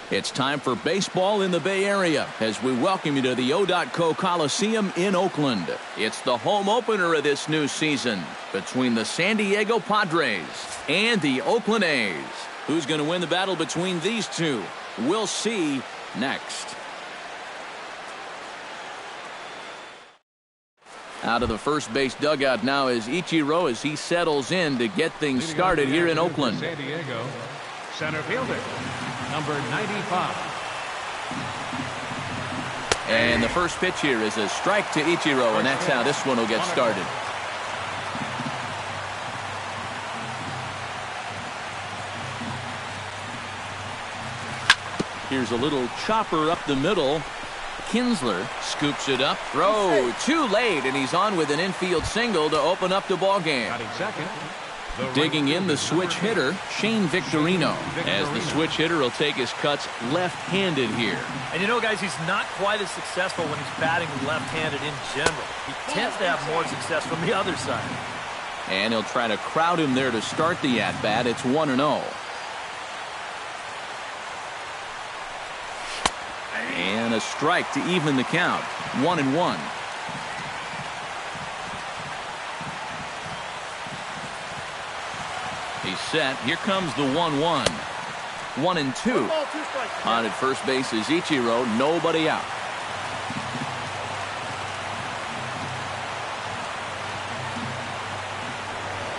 It's time for baseball in the Bay Area as we welcome you to the O.Co Coliseum in Oakland. It's the home opener of this new season between the San Diego Padres and the Oakland A's. Who's going to win the battle between these two? We'll see next. Out of the first base dugout now is Ichiro as he settles in to get things started here in Oakland. San Diego, center fielder, number 95. And the first pitch here is a strike to Ichiro, and that's how this one will get started. Here's a little chopper up the middle. Kinsler scoops it up. Throw too late, and he's on with an infield single to open up the ball game. Digging in the switch hitter, Shane Victorino, as the switch hitter will take his cuts left-handed here. And you know, guys, he's not quite as successful when he's batting left-handed in general. He tends to have more success from the other side. And he'll try to crowd him there to start the at-bat. It's 1-0. And a strike to even the count. 1-1. He's set. Here comes the 1-1. 1-2. On at first base is Ichiro. Nobody out.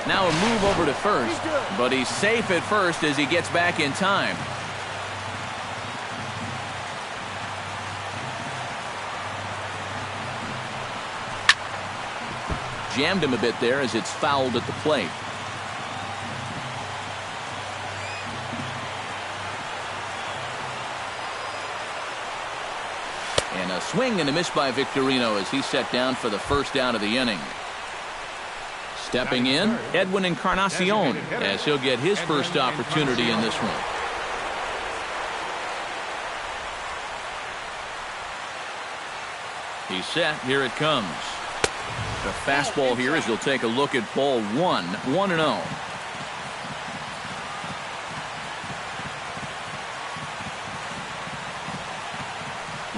Now a move over to first, but he's safe at first as he gets back in time. Jammed him a bit there as it's fouled at the plate. And a swing and a miss by Victorino as he's set down for the first out of the inning. Stepping in, Edwin Encarnacion, as he'll get his first opportunity in this one. He's set. Here it comes. The fastball here as you'll take a look at ball 1, 1-0.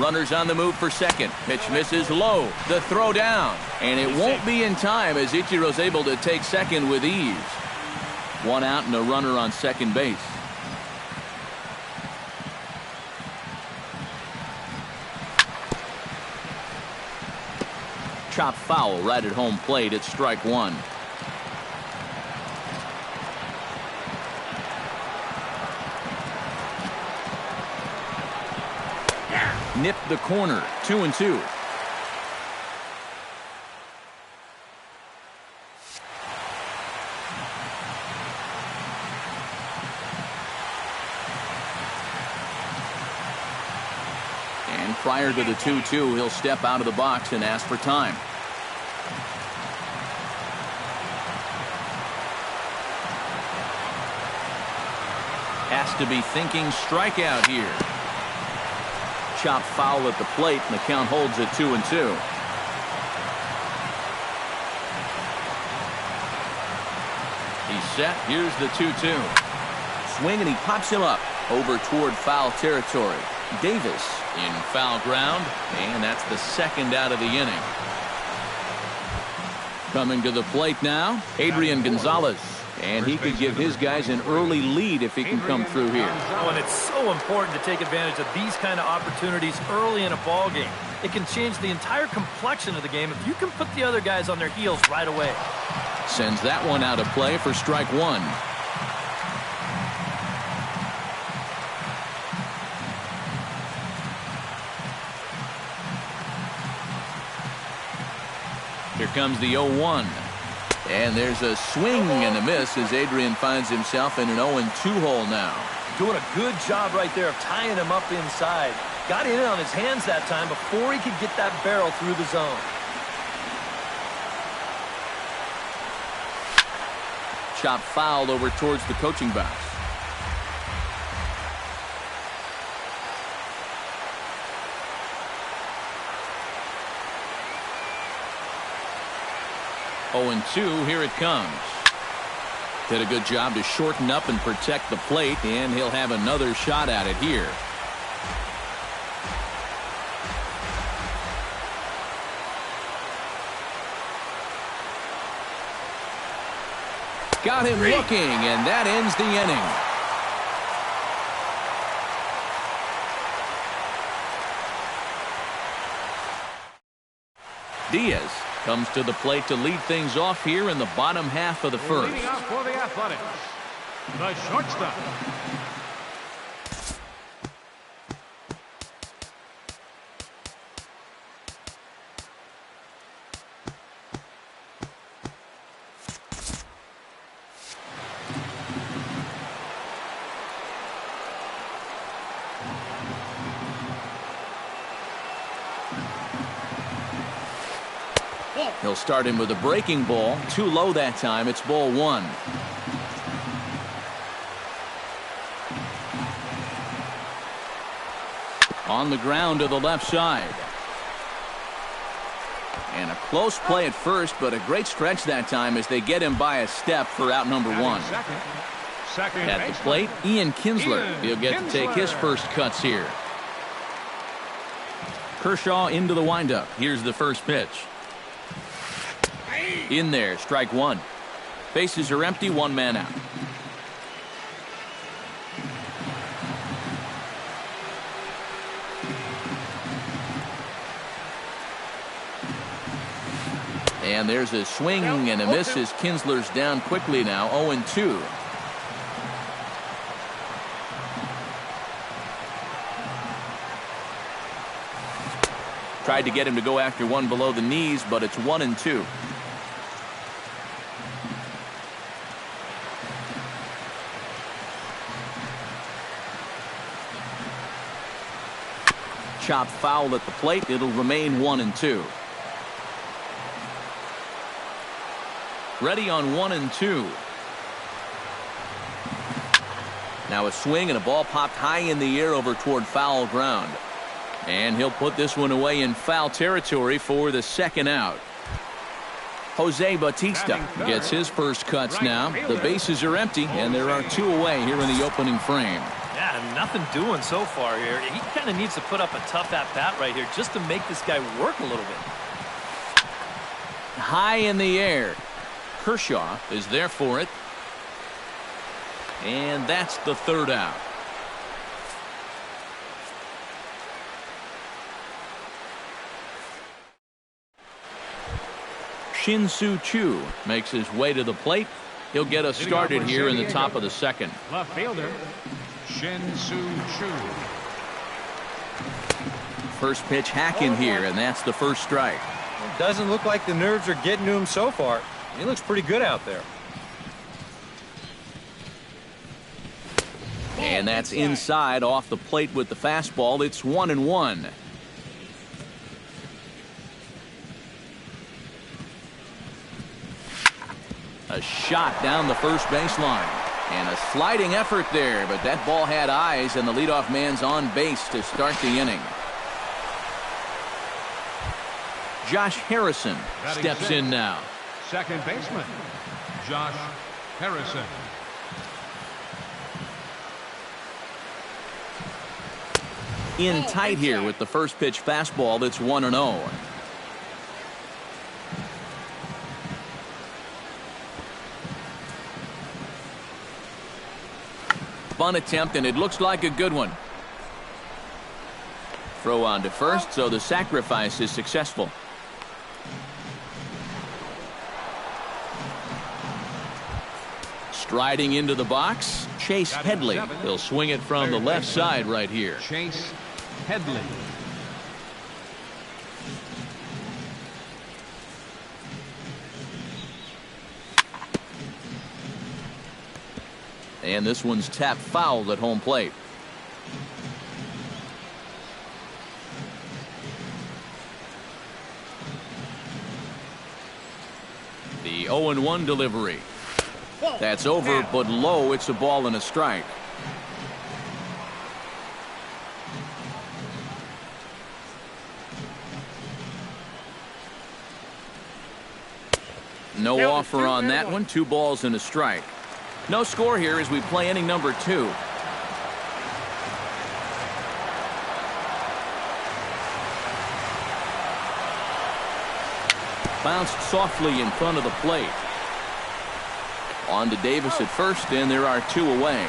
Runners on the move for second. Pitch misses low. The throw down. And it won't be in time as Ichiro's able to take second with ease. One out and a runner on second base. Chop foul right at home plate. It's strike one. Nip the corner. 2-2. And prior to the 2-2, he'll step out of the box and ask for time. Has to be thinking strikeout here. Chop foul at the plate, and the count holds at 2-2. He's set. Here's the 2-2. Swing, and he pops him up over toward foul territory. Davis in foul ground, and that's the second out of the inning. Coming to the plate now, Adrian Gonzalez. And he could give his guys an early lead if he can come through here. Oh, and it's so important to take advantage of these kind of opportunities early in a ball game. It can change the entire complexion of the game if you can put the other guys on their heels right away. Sends that one out of play for strike one. Here comes the 0-1. And there's a swing and a miss as Adrian finds himself in an 0-2 hole now. Doing a good job right there of tying him up inside. Got in on his hands that time before he could get that barrel through the zone. Chop fouled over towards the coaching box. Oh, and 2, here it comes. Did a good job to shorten up and protect the plate, and he'll have another shot at it here. Got him looking, and that ends the inning. Diaz comes to the plate to lead things off here in the bottom half of the first. Leading off for the Athletics, the shortstop. He'll start him with a breaking ball. Too low that time. It's ball one. On the ground to the left side. And a close play at first, but a great stretch that time as they get him by a step for out number one. Second At the plate, Ian Kinsler. He'll get to take his first cuts here. Kershaw into the windup. Here's the first pitch. In there, strike one. Bases are empty, one man out. And there's a swing and a miss as Kinsler's down quickly now, 0-2. Tried to get him to go after one below the knees, but it's 1-2. Chopped foul at the plate. It'll remain 1-2. Ready on 1-2. Now a swing and a ball popped high in the air over toward foul ground. And he'll put this one away in foul territory for the second out. Jose Bautista gets his first cuts now. The bases are empty, and there are two away here in the opening frame. Yeah, nothing doing so far here. He kind of needs to put up a tough at-bat right here just to make this guy work a little bit. High in the air. Kershaw is there for it. And that's the third out. Shin-Soo Choo makes his way to the plate. He'll get us started here in the top of the second. Left fielder, Shin-Soo Choo. First pitch hacking here, and that's the first strike. It doesn't look like the nerves are getting to him so far. He looks pretty good out there. And that's inside off the plate with the fastball. It's 1-1. A shot down the first baseline. And a sliding effort there, but that ball had eyes, and the leadoff man's on base to start the inning. Josh Harrison steps in now. Second baseman, Josh Harrison. In tight here with the first pitch fastball. That's 1-0. Bunt attempt, and it looks like a good one. Throw on to first, so the sacrifice is successful. Striding into the box, Chase Headley. He'll swing it from the left side right here. Chase Headley. And this one's tapped foul at home plate. The 0-1 delivery. That's over, but low. It's a ball and a strike. No offer on that one. 2 balls and a strike. No score here as we play inning number 2. Bounced softly in front of the plate. On to Davis at first, and there are 2 away.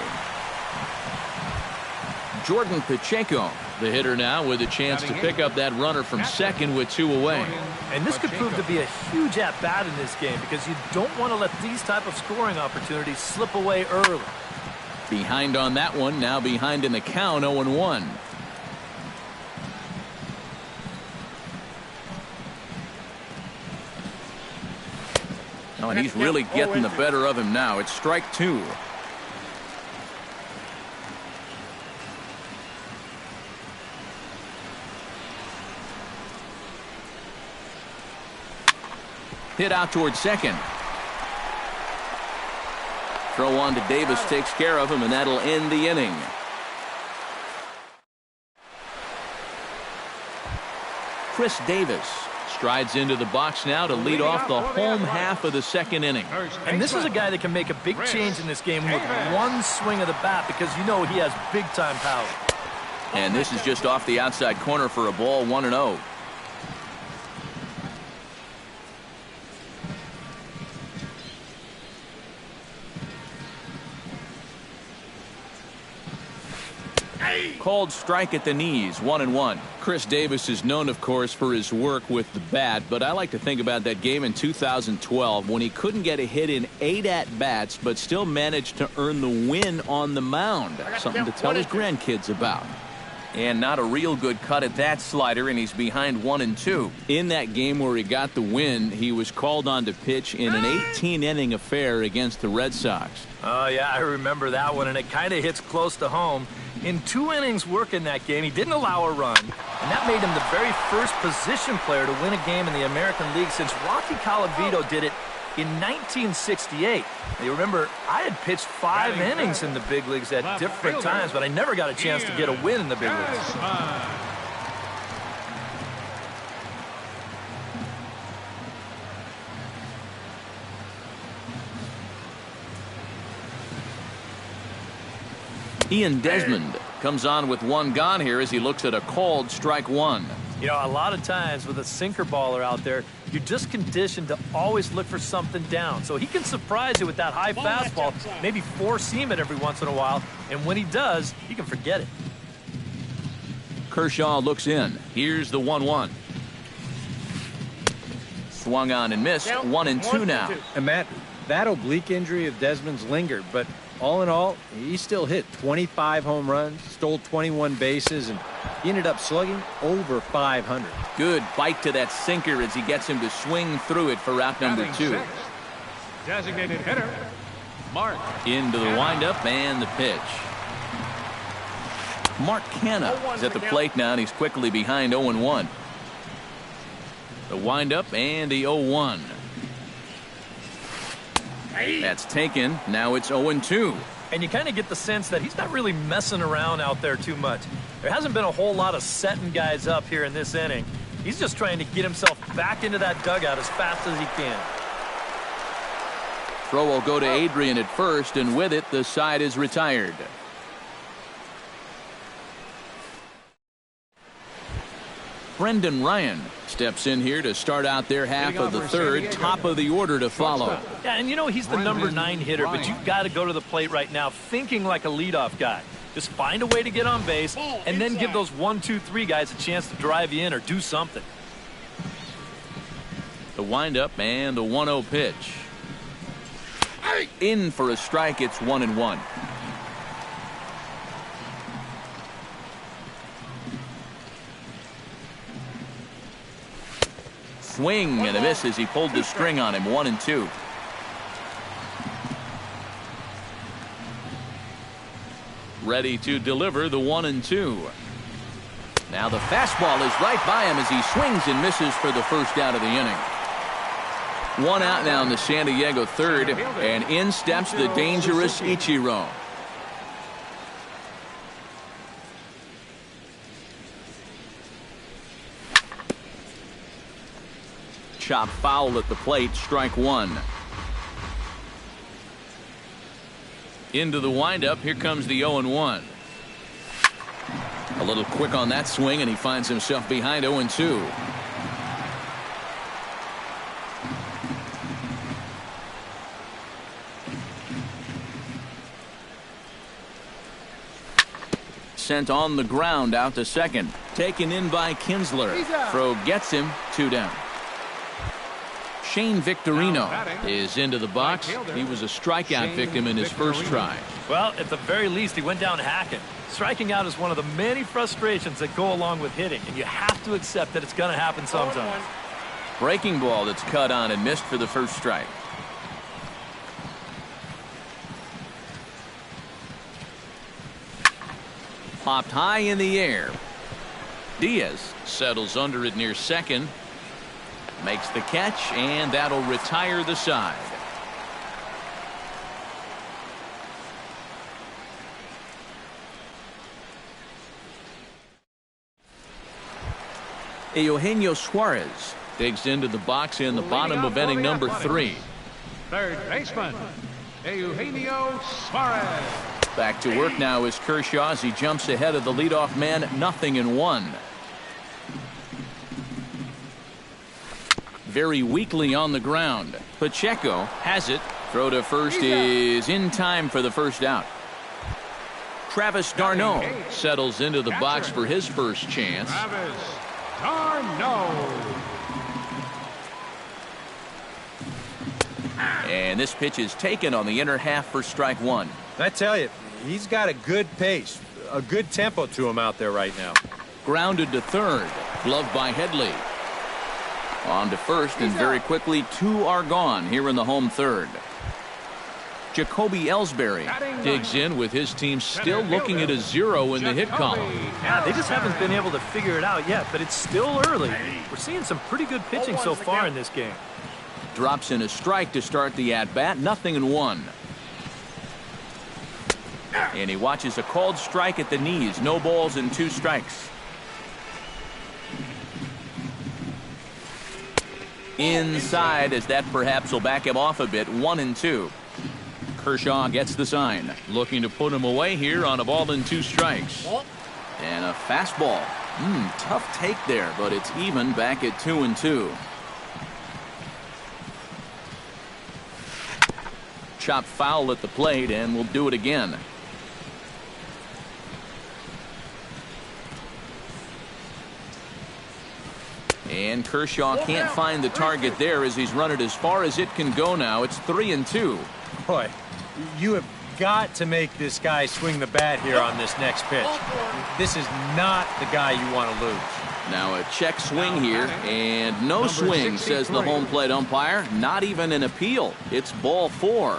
Jordan Pacheco, the hitter now, with a chance to pick up that runner from second with 2 away. And this could prove to be a huge at-bat in this game because you don't want to let these type of scoring opportunities slip away early. Behind on that one, now behind in the count, 0-1. Oh, and he's really getting the better of him now. It's strike 2. Hit out towards second. Throw on to Davis takes care of him, and that'll end the inning. Chris Davis strides into the box now to lead off the home half of the second inning. And this is a guy that can make a big change in this game with one swing of the bat because you know he has big-time power. And this is just off the outside corner for a ball, 1-0. Called strike at the knees, 1-1. Chris Davis is known, of course, for his work with the bat, but I like to think about that game in 2012 when he couldn't get a hit in 8 at-bats but still managed to earn the win on the mound. Something to tell his grandkids about. And not a real good cut at that slider, and he's behind 1-2. In that game where he got the win, he was called on to pitch in an 18-inning affair against the Red Sox. Oh, yeah, I remember that one, and it kind of hits close to home. In 2 innings work in that game, he didn't allow a run, and that made him the very first position player to win a game in the American League since Rocky Colavito did it in 1968. Now, you remember, I had pitched 5 innings in the big leagues at different times, but I never got a chance to get a win in the big leagues. Ian Desmond comes on with 1 gone here as he looks at a called strike 1. You know, a lot of times with a sinker baller out there, you're just conditioned to always look for something down. So he can surprise you with that high fastball, maybe 4-seam it every once in a while, and when he does, you can forget it. Kershaw looks in. Here's the 1-1. Swung on and missed. 1-2 now. And Matt, that oblique injury of Desmond's lingered, but all in all, he still hit 25 home runs, stole 21 bases, and he ended up slugging over 500. Good bite to that sinker as he gets him to swing through it for out number 2. Designated hitter, Mark. Into the windup and the pitch. Mark Canha is at the plate now, and he's quickly behind 0-1. The windup and the 0-1. That's taken. Now it's 0-2. And you kind of get the sense that he's not really messing around out there too much. There hasn't been a whole lot of setting guys up here in this inning. He's just trying to get himself back into that dugout as fast as he can. Throw will go to Adrian at first, and with it, the side is retired. Brendan Ryan steps in here to start out their half of the third. Top of the order to follow. Yeah, and you know he's the number 9 hitter, but you've got to go to the plate right now thinking like a leadoff guy. Just find a way to get on base and then give those 1, 2, 3 guys a chance to drive you in or do something. The windup and the 1-0 pitch. In for a strike. It's 1-1. Swing and a miss as he pulled the string on him. 1-2. Ready to deliver the 1-2. Now the fastball is right by him as he swings and misses for the first out of the inning. 1 out now in the San Diego third, and in steps the dangerous Ichiro. Chop foul at the plate, strike 1. Into the windup, here comes the 0-1. A little quick on that swing, and he finds himself behind 0-2. sent on the ground out to second. Taken in by Kinsler. Throw gets him. 2 down. Shane Victorino is into the box. He was a strikeout victim in his first try. Well, at the very least, he went down hacking. Striking out is one of the many frustrations that go along with hitting, and you have to accept that it's going to happen sometimes. Breaking ball that's cut on and missed for the first strike. Popped high in the air. Diaz settles under it near second. Makes the catch, and that'll retire the side. Eugenio Suarez digs into the box in the bottom of inning number 3. Third baseman, Eugenio Suarez. Back to work now is Kershaw as he jumps ahead of the leadoff man, 0-1. Very weakly on the ground. Pacheco has it. Throw to first is in time for the first out. Travis d'Arnaud settles into the box for his first chance. Travis d'Arnaud. And this pitch is taken on the inner half for strike 1. I tell you, he's got a good pace, a good tempo to him out there right now. Grounded to third. Gloved by Headley. On to first, and very quickly 2 are gone here in the home third. Jacoby Ellsbury digs in with his team still looking at a 0 in the hit column. Yeah, they just haven't been able to figure it out yet, but it's still early. We're seeing some pretty good pitching so far in this game. Drops in a strike to start the at-bat, 0-1. And he watches a called strike at the knees. No balls and 2 strikes. Inside, as that perhaps will back him off a bit. 1-2. Kershaw gets the sign. Looking to put him away here on a ball and 2 strikes. And a fastball. Tough take there, but it's even back at 2-2. Chop foul at the plate, and we'll do it again. And Kershaw can't find the target there as he's run it as far as it can go now. It's 3-2. Boy, you have got to make this guy swing the bat here on this next pitch. This is not the guy you want to lose. Now a check swing here, and no swing, says the home plate umpire. Not even an appeal. It's ball 4.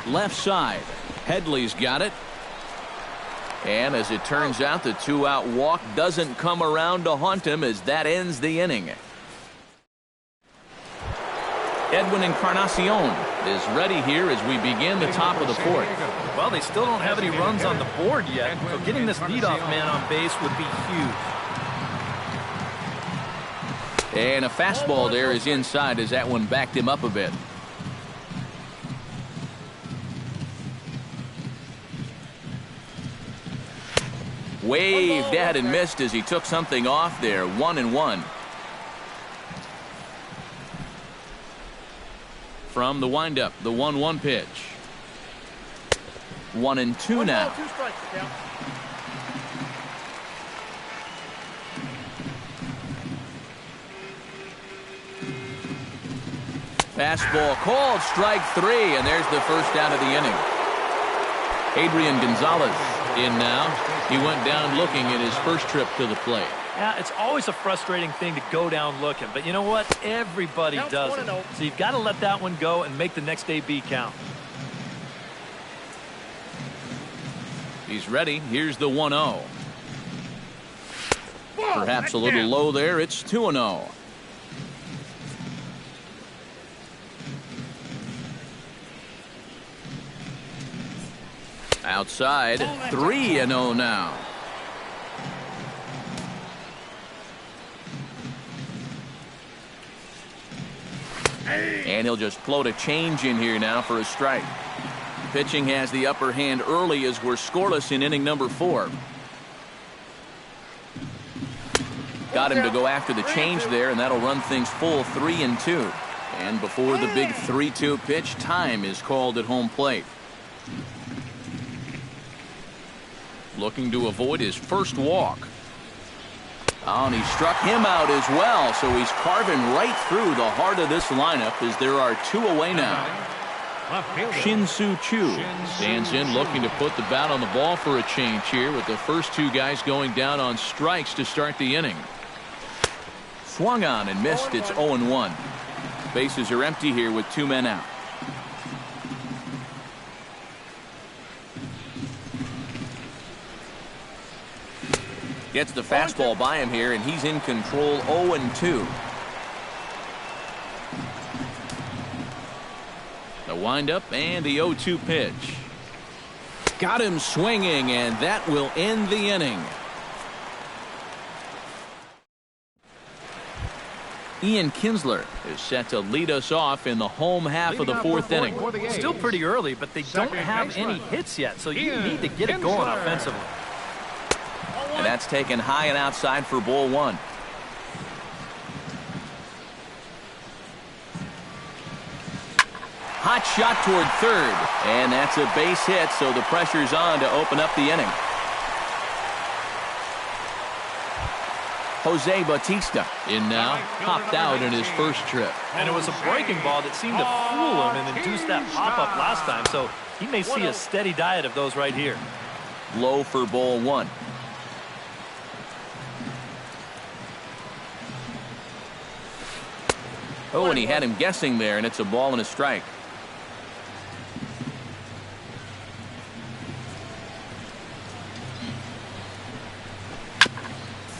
Left side. Headley's got it. And as it turns out, the 2-out walk doesn't come around to haunt him as that ends the inning. Edwin Encarnacion is ready here as we begin the top of the 4th. Well, they still don't have any runs on the board yet, so getting this leadoff man on base would be huge. And a fastball there is inside as that one backed him up a bit. Waved at and missed as he took something off there. 1-1. From the windup, the 1-1 pitch. 1-2 now. Fastball called, strike 3, and there's the first out of the inning. Adrian Gonzalez in now. He went down looking at his first trip to the plate. Yeah, it's always a frustrating thing to go down looking, but you know what? Everybody does it. So you've got to let that one go and make the next AB count. He's ready. Here's the 1-0. Perhaps a little low there. It's 2-0. Outside, 3-0 now. And he'll just float a change in here now for a strike. Pitching has the upper hand early as we're scoreless in inning number 4. Got him to go after the change there, and that'll run things full 3-2. And before the big 3-2 pitch, time is called at home plate. looking to avoid his first walk. Oh, and he struck him out as well, so he's carving right through the heart of this lineup as there are 2 away now. Shin-Soo Choo stands in, looking to put the bat on the ball for a change here, with the first 2 guys going down on strikes to start the inning. Swung on and missed. It's 0-1. Bases are empty here with 2 men out. Gets the fastball by him here, and he's in control. 0-2. The windup and the 0-2 pitch. Got him swinging, and that will end the inning. Ian Kinsler is set to lead us off in the home half of the 4th inning. Still pretty early, but they don't have any hits yet, so you need to get it going offensively. And that's taken high and outside for ball 1. Hot shot toward third, and that's a base hit, so the pressure's on to open up the inning. Jose Bautista in now, popped out in his first trip. And it was a breaking ball that seemed to fool him and induce that pop-up last time, so he may see a steady diet of those right here. Low for ball 1. Oh, and he had him guessing there, and it's a ball and a strike.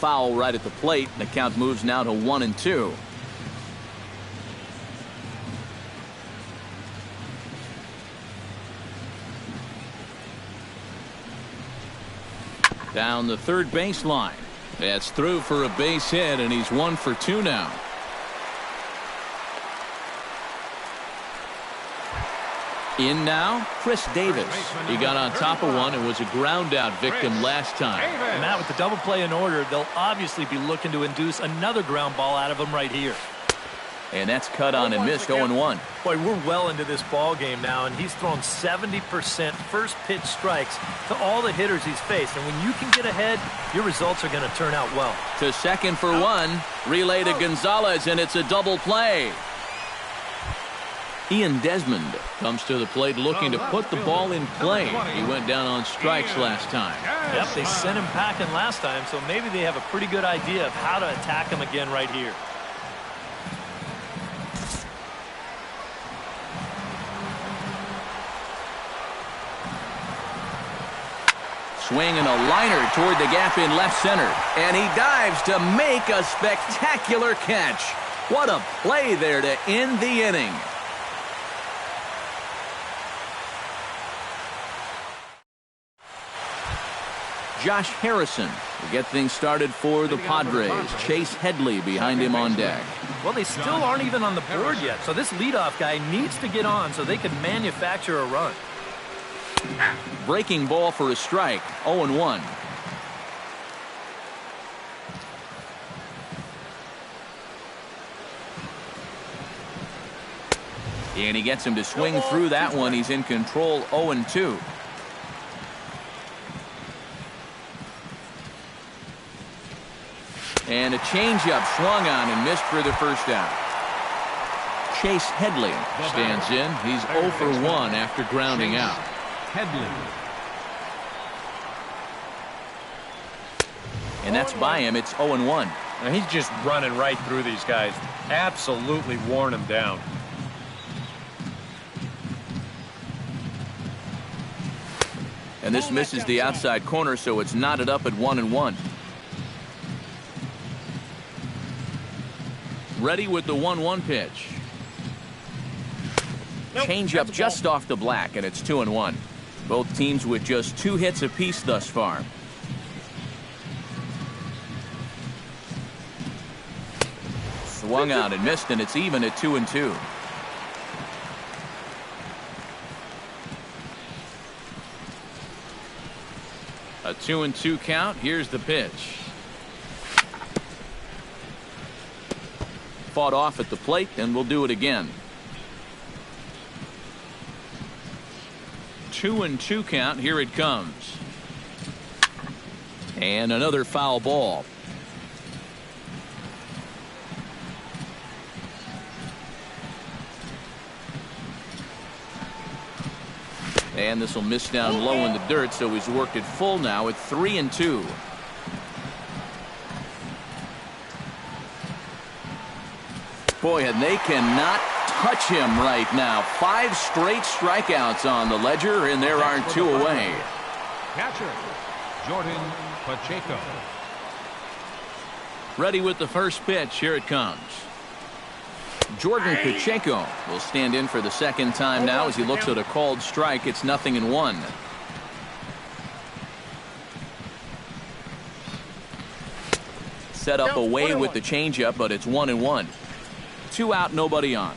Foul right at the plate. The count moves now to 1-2. Down the third baseline. That's through for a base hit, and he's 1 for 2 now. In now, Chris Davis. He got on top of one and was a ground out victim last time. And now with the double play in order, they'll obviously be looking to induce another ground ball out of him right here. And that's cut on and missed. 0-1. Boy, we're well into this ball game now, and he's thrown 70% first pitch strikes to all the hitters he's faced. And when you can get ahead, your results are going to turn out well. To second for 1. Relay to Gonzalez, and it's a double play. Ian Desmond comes to the plate looking to put the ball in play. He went down on strikes last time. Yep, they sent him packing last time, so maybe they have a pretty good idea of how to attack him again right here. Swing and a liner toward the gap in left center. And he dives to make a spectacular catch. What a play there to end the inning. Josh Harrison will get things started for the Padres. Chase Headley behind him on deck. Well, they still aren't even on the board yet, so this leadoff guy needs to get on so they can manufacture a run. Breaking ball for a strike. 0-1. And he gets him to swing through that one. He's in control. 0-2. And a changeup swung on and missed for the first out. Chase Headley stands in. He's 0 for 1 after grounding out. And that's by him. It's 0-1. Now he's just running right through these guys. Absolutely worn them down. And this misses the outside corner, so it's knotted up at 1-1. Ready with the 1-1 pitch. Changeup just off the black, and it's 2-1. Both teams with just 2 hits apiece thus far. Swung out and missed, and it's even at 2-2. A 2-2 count. Here's the pitch. Fought off at the plate, and we'll do it again. 2-2 count. Here it comes. And another foul ball. And this will miss down low in the dirt, so he's worked it full now at 3-2. Boy, and they cannot touch him right now. 5 straight strikeouts on the ledger, and there are 2 away. Catcher, Jordan Pacheco. Ready with the first pitch. Here it comes. Jordan Pacheco will stand in for the second time now as he looks at a called strike. It's 0-1. Set up away with the changeup, but it's 1-1. 2 out, nobody on.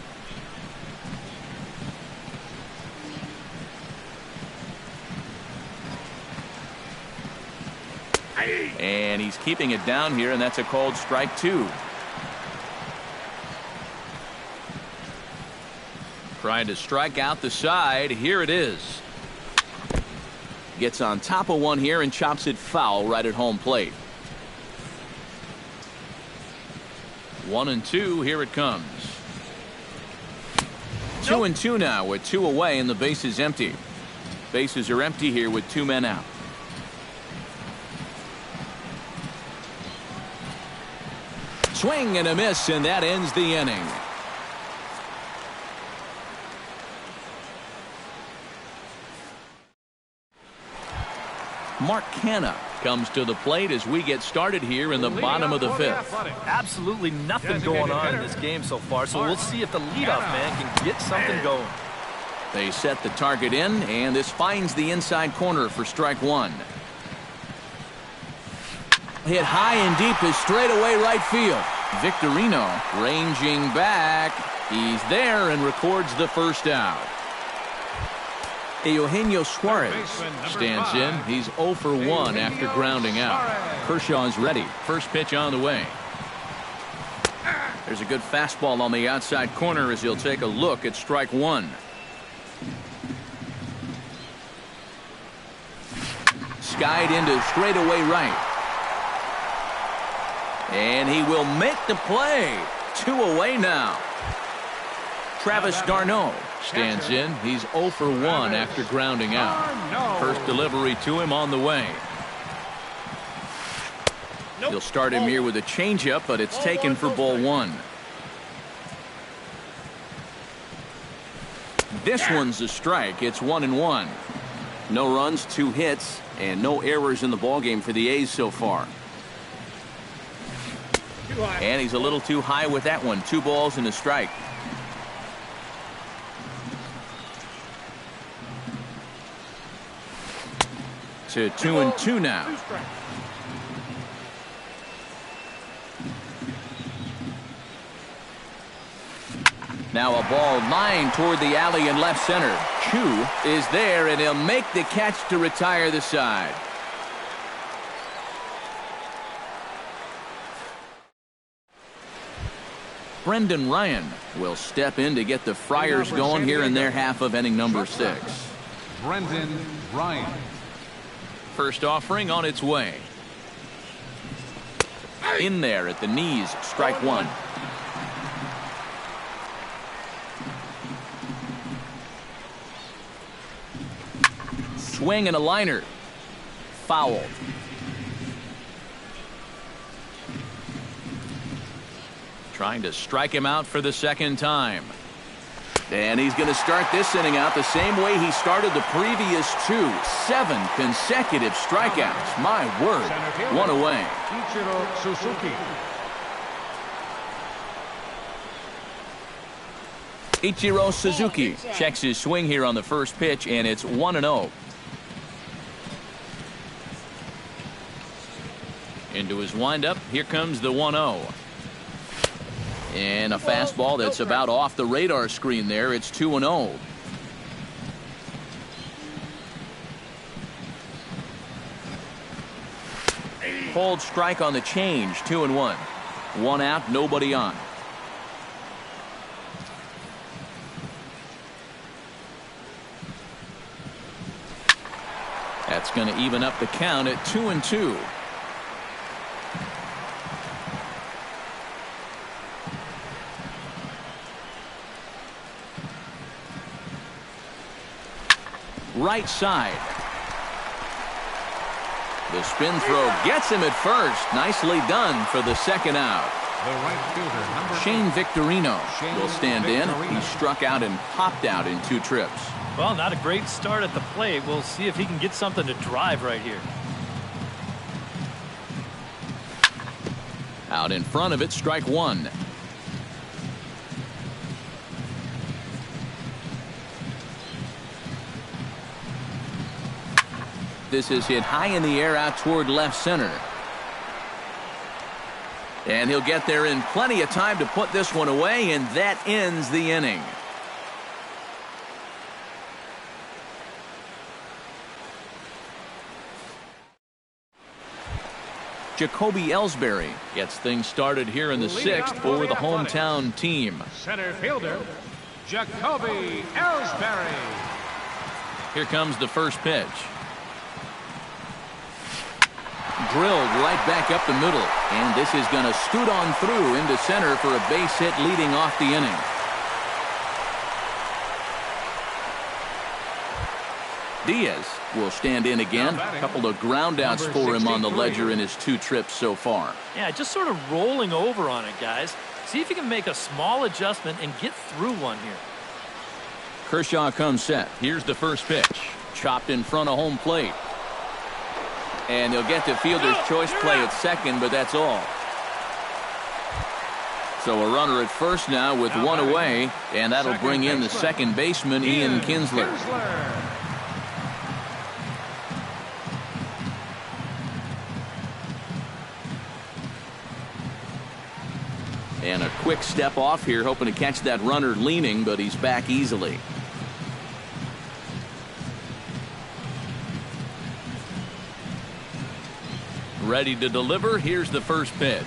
And he's keeping it down here, and that's a called strike 2. Trying to strike out the side. Here it is. Gets on top of one here and chops it foul right at home plate. 1-2. Here it comes. 2-2 now with 2 away and the base is empty. Bases are empty here with 2 men out. Swing and a miss, and that ends the inning. Mark Canha comes to the plate as we get started here in the bottom of the 5th. Absolutely nothing going on in this game so far, so we'll see if the leadoff man can get something going. They set the target in, and this finds the inside corner for strike 1. Hit high and deep is straightaway right field. Victorino ranging back. He's there and records the first out. Eugenio Suarez stands in. He's 0 for 1 after grounding out. Kershaw's ready. First pitch on the way. There's a good fastball on the outside corner as he'll take a look at strike 1. Skied into straightaway right. And he will make the play. 2 away now. Travis d'Arnaud stands in. He's 0 for 1 after grounding out. First delivery to him on the way. He'll start him here with a changeup, but it's taken for ball 1. This one's a strike. It's 1-1. No runs, 2 hits, and no errors in the ballgame for the A's so far. And he's a little too high with that one. 2 balls and a strike. To 2-2 now. Now a ball lined toward the alley in left center. Chu is there, and he'll make the catch to retire the side. Brendan Ryan will step in to get the Friars going here in their half of inning number 6. Brendan Ryan. First offering on its way. In there at the knees, strike 1. Swing and a liner. Foul. Trying to strike him out for the second time. And he's going to start this inning out the same way he started the previous 2. 7 consecutive strikeouts. My word. 1 away. Ichiro Suzuki checks his swing here on the first pitch, and it's 1-0. Into his windup. Here comes the 1-0. And a fastball that's about off the radar screen there. It's 2-0. Called strike on the change. 2-1. 1 out, nobody on. That's going to even up the count at 2-2. right side. The spin throw gets him at first. Nicely done for the second out. The right fielder, number Shane 8. Victorino Shane will stand in. Victorino. He struck out and popped out in 2 trips. Well, not a great start at the plate. We'll see if he can get something to drive right here. Out in front of it, strike 1. This is hit high in the air out toward left center. And he'll get there in plenty of time to put this one away, and that ends the inning. Jacoby Ellsbury gets things started here in the 6th for the hometown team. Center fielder, Jacoby Ellsbury. Here comes the first pitch. Drilled right back up the middle, and this is going to scoot on through into center for a base hit leading off the inning. Diaz will stand in again. A couple of ground outs for him on the ledger in his 2 trips so far. Yeah, just sort of rolling over on it, guys. See if you can make a small adjustment and get through one here. Kershaw comes set. Here's the first pitch. Chopped in front of home plate. And he'll get to fielder's choice play at second, but that's all. So a runner at first now with 1 away, and that'll bring in the second baseman, Ian Kinsler. And a quick step off here, hoping to catch that runner leaning, but he's back easily. Ready to deliver. Here's the first pitch.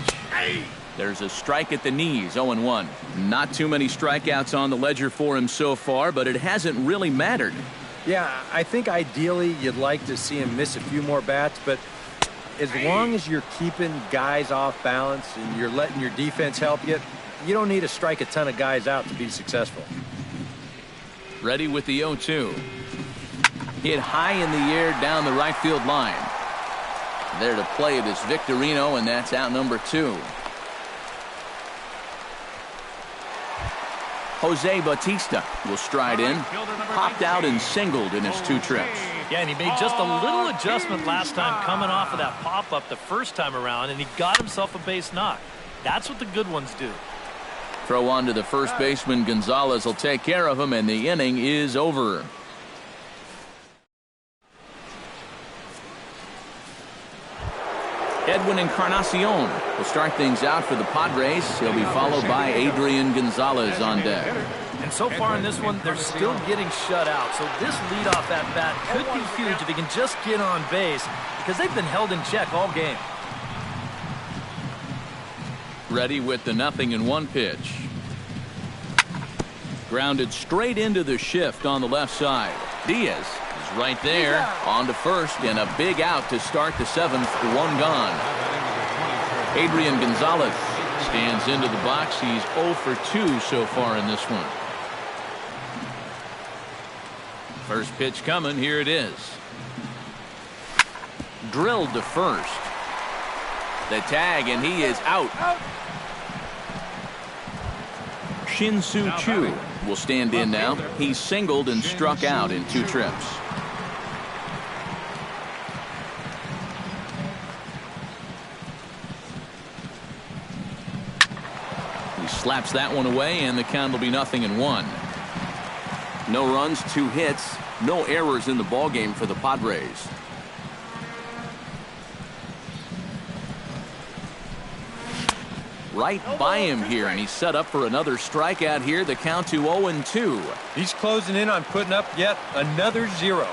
There's a strike at the knees, 0-1. Not too many strikeouts on the ledger for him so far, but it hasn't really mattered. Yeah, I think ideally you'd like to see him miss a few more bats, but as long as you're keeping guys off balance and you're letting your defense help you, you don't need to strike a ton of guys out to be successful. Ready with the 0-2. Hit high in the air down the right field line. There to play it is Victorino, and that's out number 2. Jose Bautista will stride in. Popped out and singled in his 2 trips. Yeah, and he made just a little adjustment last time coming off of that pop-up the first time around, and he got himself a base knock. That's what the good ones do. Throw on to the first baseman. Gonzalez will take care of him, and the inning is over. Edwin Encarnacion will start things out for the Padres. He'll be followed by Adrian Gonzalez on deck. And so far in this one, they're still getting shut out. So this leadoff at bat could be huge if he can just get on base, because they've been held in check all game. Ready with the 0-1 pitch. Grounded straight into the shift on the left side. Diaz is right there on to first, and a big out to start the 7th. 1 gone. Adrian Gonzalez stands into the box. He's 0 for 2 so far in this one. First pitch coming. Here it is. Drilled to first. The tag, and he is out. Shin-Soo Choo will stand in now. He's singled and struck out in 2 trips. He slaps that one away, and the count will be 0-1. No runs, 2 hits, no errors in the ballgame for the Padres. Right by him here, and he's set up for another strikeout here. The count to 0-2. He's closing in on putting up yet another 0.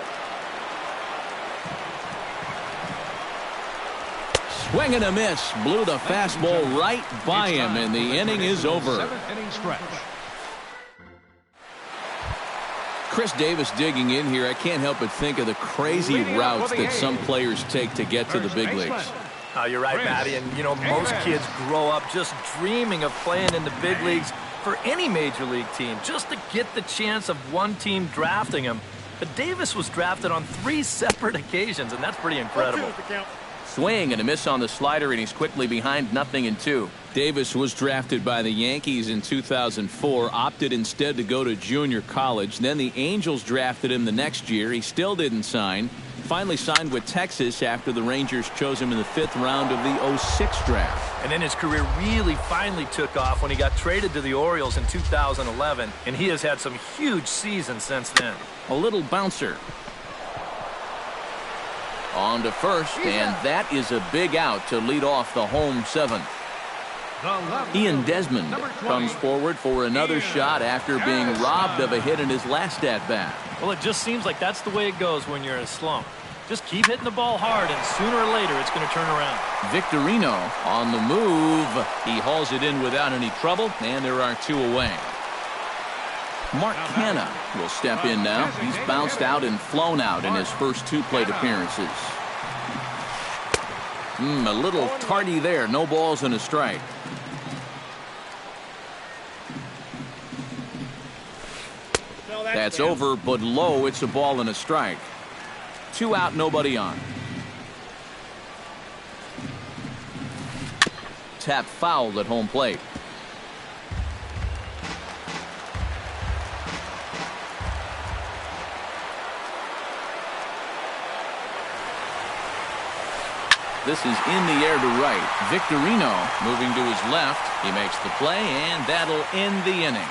Swing and a miss. Blew the fastball right by him, and the inning is over. 7th inning stretch. Chris Davis digging in here. I can't help but think of the crazy routes that some players take to get to the big leagues. Oh, you're right, Matty. And, you know, most kids grow up just dreaming of playing in the big leagues for any major league team. Just to get the chance of one team drafting them, But Davis was drafted on 3 separate occasions, and that's pretty incredible. Swing and a miss on the slider, and he's quickly behind 0-2. Davis was drafted by the Yankees in 2004, opted instead to go to junior college. Then the Angels drafted him the next year. He still didn't sign. Finally signed with Texas after the Rangers chose him in the 5th round of the 06 draft. And then his career really finally took off when he got traded to the Orioles in 2011, and he has had some huge seasons since then. A little bouncer. On to first, and that is a big out to lead off the home 7th. Ian Desmond comes forward for another shot after being robbed of a hit in his last at-bat. Well, it just seems like that's the way it goes when you're in a slump. Just keep hitting the ball hard, and sooner or later it's going to turn around. Victorino on the move. He hauls it in without any trouble, and there are 2 away. Mark Canha will step in now. He's bounced out and flown out in his first 2 plate appearances. A little tardy there. No balls and a strike. That's over, but low. It's a ball and a strike. 2 out, nobody on. Tap fouled at home plate. This is in the air to right. Victorino moving to his left. He makes the play, and that'll end the inning.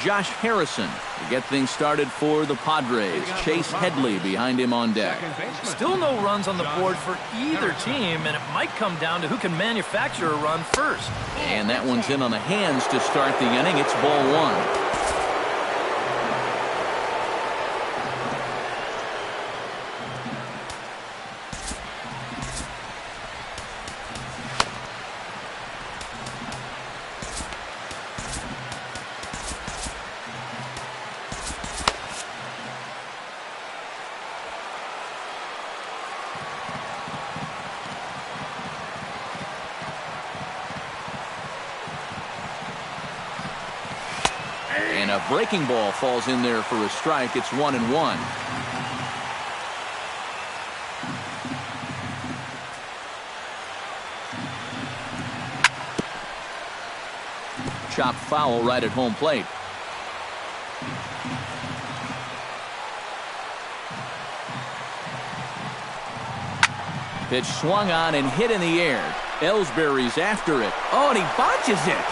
Josh Harrison to get things started for the Padres. Chase Headley behind him on deck. Still no runs on the board for either team, and it might come down to who can manufacture a run first. And that one's in on the hands to start the inning. It's ball 1. And a breaking ball falls in there for a strike. It's 1-1. Chopped foul right at home plate. Pitch swung on and hit in the air. Ellsbury's after it. Oh, and he botches it.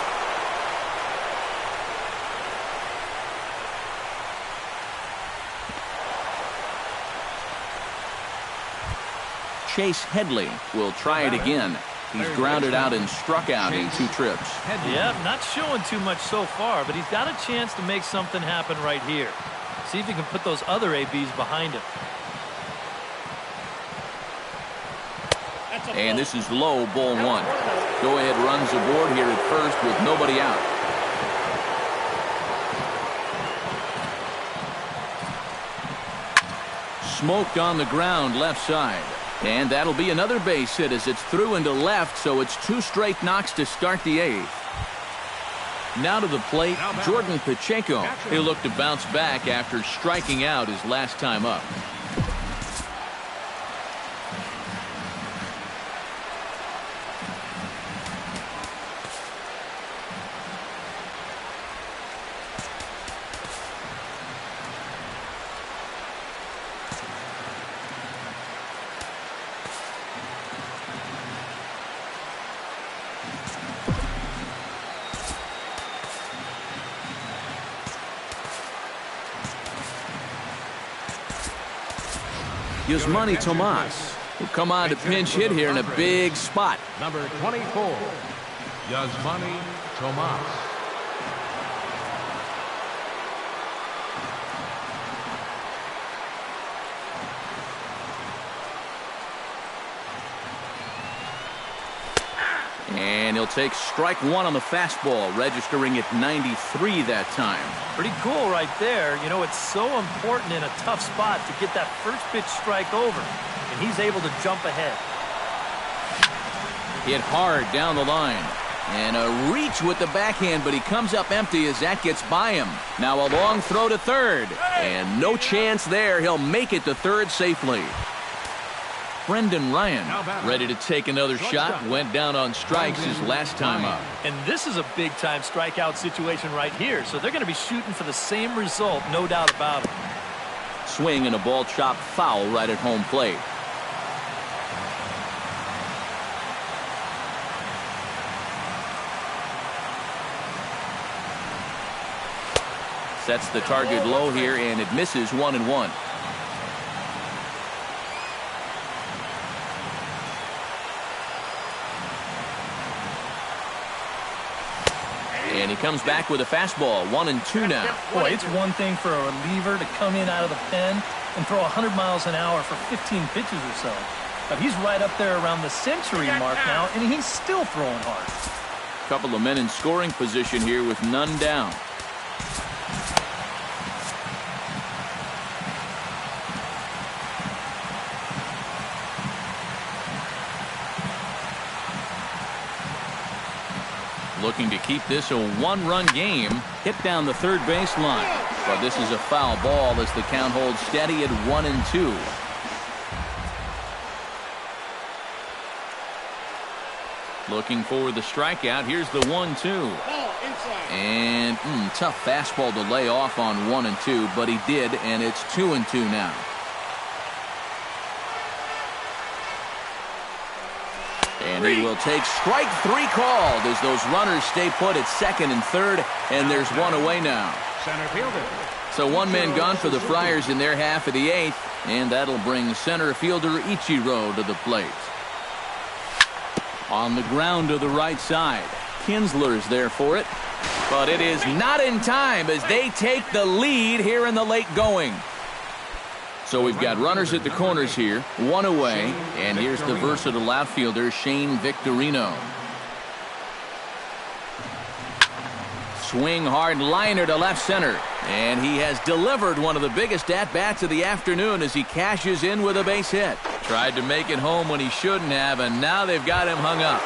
Chase Headley will try it again. He's grounded out and struck out in 2 trips. Yeah, not showing too much so far, but he's got a chance to make something happen right here. See if he can put those other ABs behind him. And this is low, ball 1. Go-ahead runs aboard here at first with nobody out. Smoked on the ground left side. And that'll be another base hit as it's through into left, so it's 2 straight knocks to start the 8th. Now to the plate, Jordan Pacheco. He'll look to bounce back after striking out his last time up. Yasmani Tomas will come on to pinch hit here in a big spot. Number 24, Yasmani Tomas. And he'll take strike 1 on the fastball, registering at 93 that time. Pretty cool right there. You know, it's so important in a tough spot to get that first pitch strike over, and he's able to jump ahead. Hit hard down the line. And a reach with the backhand, but he comes up empty as that gets by him. Now a long throw to third. And no chance there. He'll make it to third safely. Brendan Ryan ready to take another shot. Went down on strikes his last time up. And this is a big-time strikeout situation right here. So they're going to be shooting for the same result, no doubt about it. Swing and a ball chopped foul right at home plate. Sets the target low here, and it misses 1-1. And he comes back with a fastball, 1-2 now. Boy, it's one thing for a reliever to come in out of the pen and throw 100 miles an hour for 15 pitches or so. But he's right up there around the century mark now, and he's still throwing hard. Couple of men in scoring position here with none down. Looking to keep this a one-run game. Hit down the third baseline. But this is a foul ball as the count holds steady at 1-2. Looking for the strikeout. Here's the 1-2. And tough fastball to lay off on 1-2, but he did, and it's 2-2 now. And he will take strike three called as those runners stay put at second and third, and there's one away now. Center fielder. So one man gone for the Friars in their half of the eighth, and that'll bring center fielder Ichiro to the plate. On the ground to the right side. Kinsler's there for it, but it is not in time as they take the lead here in the late going. So we've got runners at the corners here, one away, and here's the versatile outfielder, Shane Victorino. Swing hard liner to left center, and he has delivered one of the biggest at-bats of the afternoon as he cashes in with a base hit. Tried to make it home when he shouldn't have, and now they've got him hung up.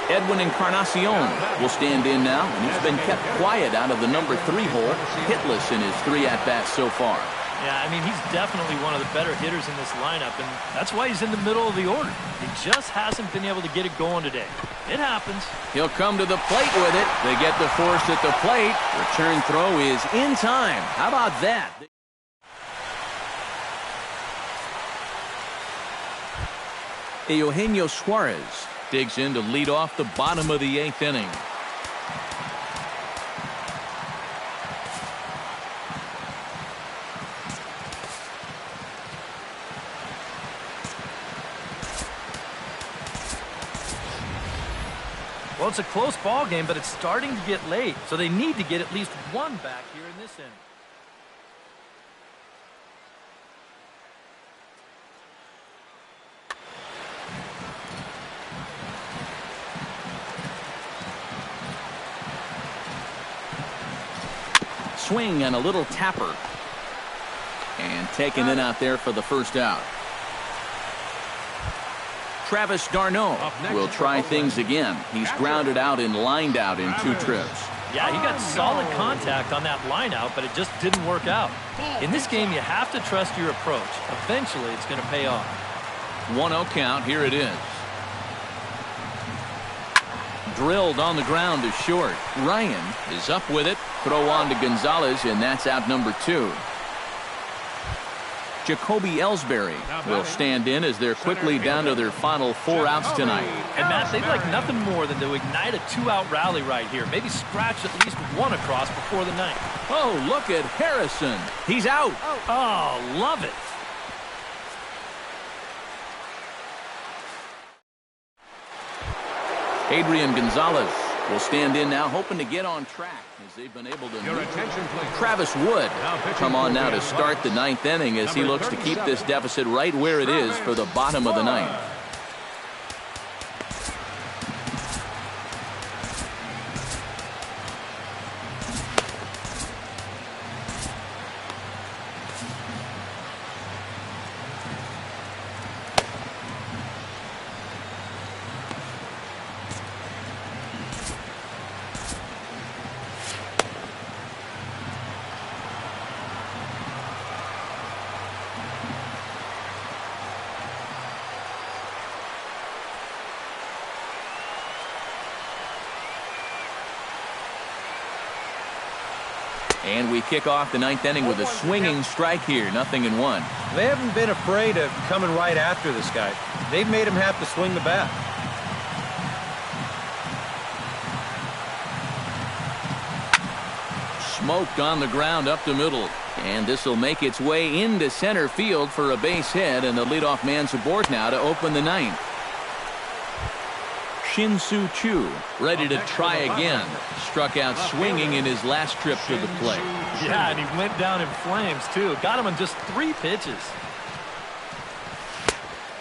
Edwin Encarnacion will stand in now, and he's been kept quiet out of the number 3 hole, hitless in his 3 at-bats so far. Yeah, I mean, he's definitely one of the better hitters in this lineup, and that's why he's in the middle of the order. He just hasn't been able to get it going today. It happens. He'll come to the plate with it. They get the force at the plate. Return throw is in time. How about that? Eugenio Suarez digs in to lead off the bottom of the 8th inning. Well, it's a close ball game, but it's starting to get late, so they need to get at least one back here in this inning. Swing and a little tapper. And taken in out there for the first out. Travis d'Arnaud will try things again. He's grounded out and lined out in 2 trips. Yeah, he got solid contact on that line out, but it just didn't work out. In this game, you have to trust your approach. Eventually, it's going to pay off. 1-0 count. Here it is. Drilled on the ground to short. Ryan is up with it. Throw on to Gonzalez, and that's out number 2. Jacoby Ellsbury will stand in as they're quickly down to their final 4 outs tonight. And Matt, they'd like nothing more than to ignite a 2-out rally right here. Maybe scratch at least 1 across before the ninth. Oh, look at Harrison. He's out. Oh, love it. Adrian Gonzalez will stand in now, hoping to get on track as they've been able to. Your attention, please. Travis Wood come on now to start the 9th inning as he looks to keep this deficit right where it is for the bottom of the 9th. And we kick off the ninth inning with a swinging strike here, 0-1. They haven't been afraid of coming right after this guy. They've made him have to swing the bat. Smoked on the ground up the middle. And this will make its way into center field for a base hit, and the leadoff man's aboard now to open the ninth. Shin-Soo Choo ready to try again. Struck out swinging in his last trip to the plate. Yeah, and he went down in flames, too. Got him in just 3 pitches.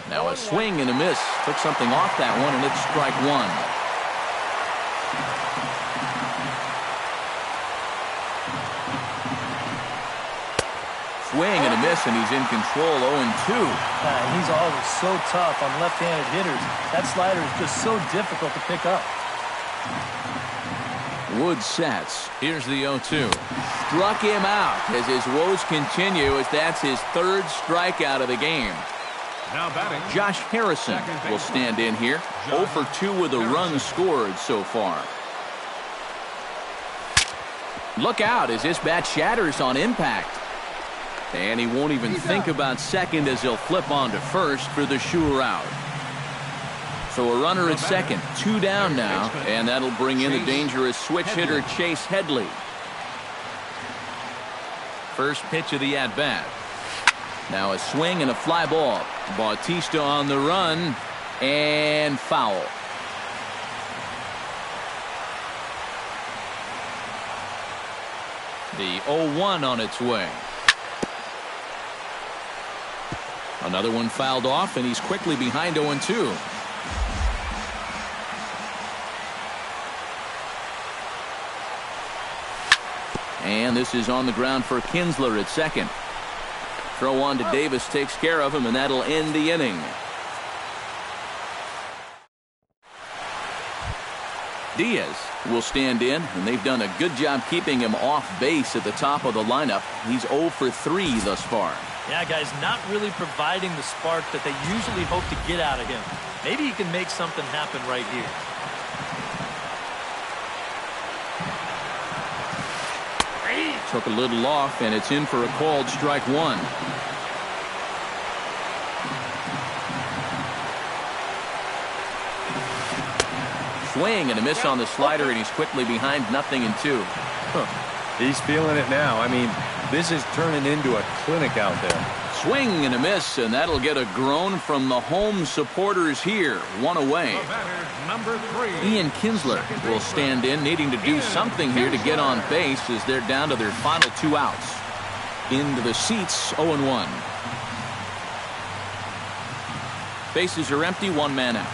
Now a swing and a miss. Took something off that one, and it's strike one. Swing and a miss, and he's in control, 0-2. He's always so tough on left-handed hitters. That slider is just so difficult to pick up. Wood sets. Here's the 0-2. Struck him out as his woes continue, as that's his 3rd strikeout of the game. Now batting, Josh Harrison will stand in here. 0 for 2 with a run scored so far. Look out as this bat shatters on impact. And he won't even think about second as he'll flip on to first for the sure out. So a runner at second, 2 down now, and that'll bring in the dangerous switch hitter Chase Headley. First pitch of the at-bat. Now a swing and a fly ball. Bautista on the run, and foul. The 0-1 on its way. Another one fouled off, and he's quickly behind 0-2. And this is on the ground for Kinsler at second. Throw on to Davis takes care of him, and that'll end the inning. Diaz will stand in, and they've done a good job keeping him off base at the top of the lineup. He's 0 for 3 thus far. Yeah, guys, not really providing the spark that they usually hope to get out of him. Maybe he can make something happen right here. Took a little off, and it's in for a called strike one. Swing and a miss on the slider, and he's quickly behind 0-2. He's feeling it now. I mean, this is turning into a clinic out there. Swing and a miss, and that'll get a groan from the home supporters here. 1 away. number 3. Ian Kinsler will stand in, needing to do something here to get on base as they're down to their final 2 outs. Into the seats, 0-1. Bases are empty, 1 man out.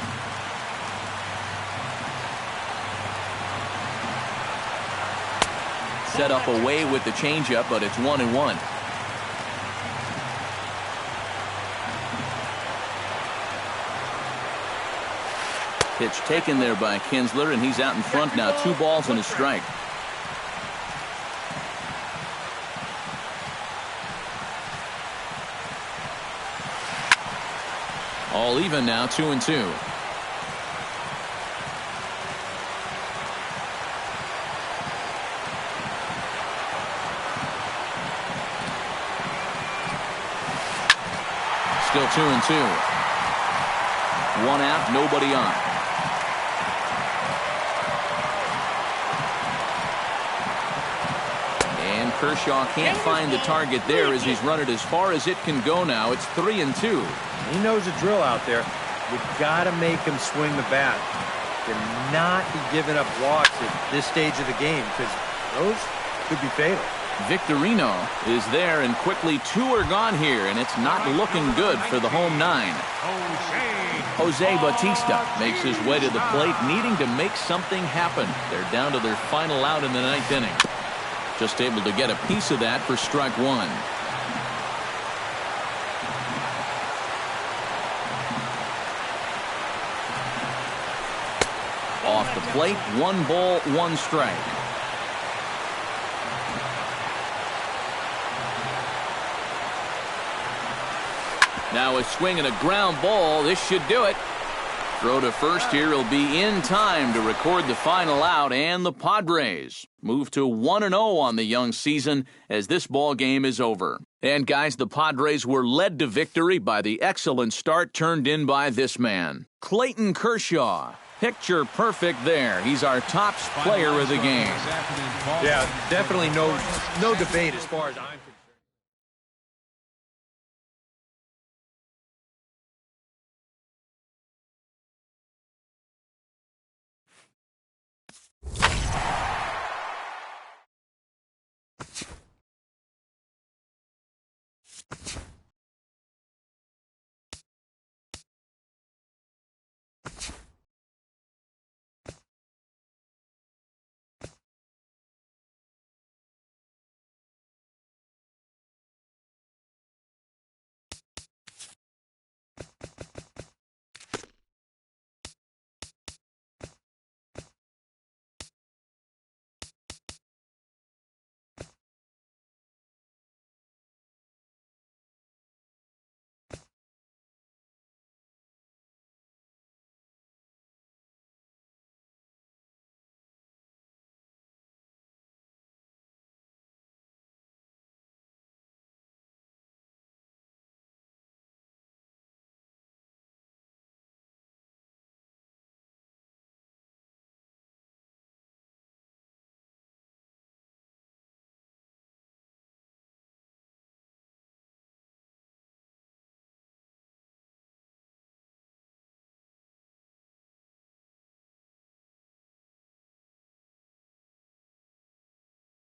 Set up away with the changeup, but it's 1-1. Pitch taken there by Kinsler, and he's out in front now. 2 balls and a strike. All even now, 2-2. Still 2-2. 1 out, nobody on. And Kershaw can't find the target there as he's run it as far as it can go now. It's 3-2. He knows the drill out there. You got to make him swing the bat. Cannot be giving up walks at this stage of the game, because those could be fatal. Victorino is there, and quickly 2 are gone here, and it's not looking good for the home 9. Jose Bautista makes his way to the plate, needing to make something happen. They're down to their final out in the 9th inning. Just able to get a piece of that for strike 1. Off the plate, 1 ball, 1 strike. Now a swing and a ground ball. This should do it. Throw to first here will be in time to record the final out, and the Padres move to 1-0 on the young season as this ball game is over. And guys, the Padres were led to victory by the excellent start turned in by this man, Clayton Kershaw. Picture perfect there. He's our top player of the game. Yeah, definitely no debate as far as I'm concerned.